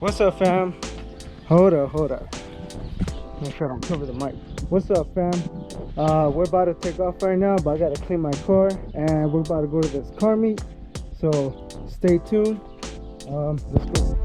What's up, fam? Hold up. Make sure I don't cover the mic. What's up, fam? We're about to take off right now, but I gotta clean my car, and we're about to go to this car meet. So stay tuned. Let's go.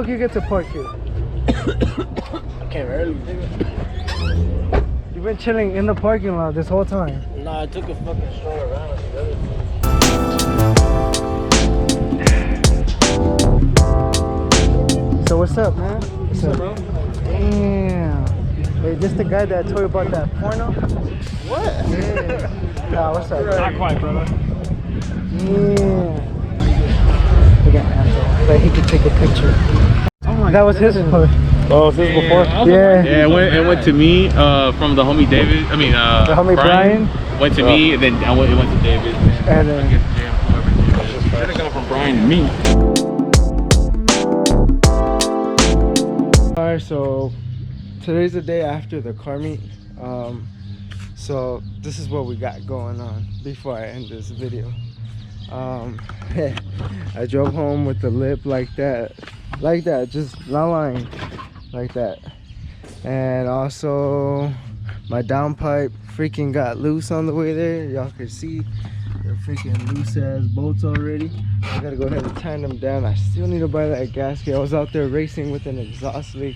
You get to park here. I came early. You've been chilling in the parking lot this whole time. Nah, I took a fucking stroll around. So what's up, man? What's up, bro? Damn. Hey, this the guy that told you about that porno? What? Yeah. Nah, what's up? Not quite, brother. Yeah. Look at Anthony. Like he could take a picture. Oh my that was his part. Oh, was this before? Yeah. Yeah, it went to me from the homie David. I mean, the homie Brian. Went to me, and then it went to David. And then I guess Jam, whoever. Should have gone from Brian to me. Alright, so today's the day after the car meet. So this is what we got going on before I end this video. I drove home with the lip like that, just not lying, like that. And also my downpipe freaking got loose on the way there. Y'all can see they're freaking loose as bolts already. I gotta go ahead and tighten them down. I still need to buy that gasket. I was out there racing with an exhaust leak,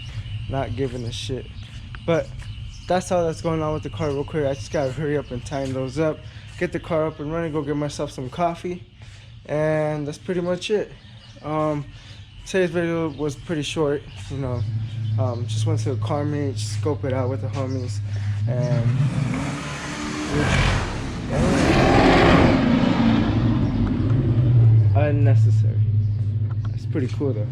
not giving a shit. But that's all that's going on with the car real quick. I just gotta hurry up and tighten those up, get the car up and running, go get myself some coffee, and that's pretty much it. Today's video was pretty short, you know. Just went to a car meet, scope it out with the homies, and unnecessary. It's pretty cool though.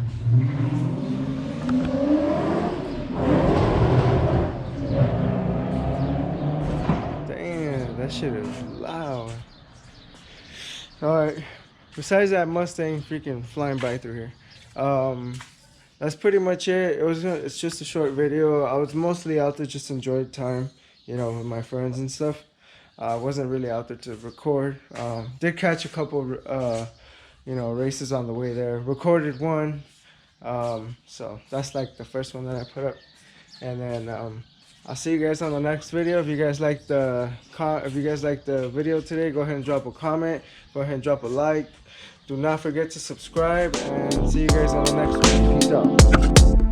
Damn, that shit is loud. Alright, besides that Mustang freaking flying by through here, that's pretty much it. It's just a short video. I was mostly out there just enjoying time, you know, with my friends and stuff. I wasn't really out there to record. Did catch a couple you know, races on the way there. Recorded one, so that's like the first one that I put up. And then I'll see you guys on the next video. If you guys like the video today, go ahead and drop a comment. Go ahead and drop a like. Do not forget to subscribe and see you guys on the next one. Peace out.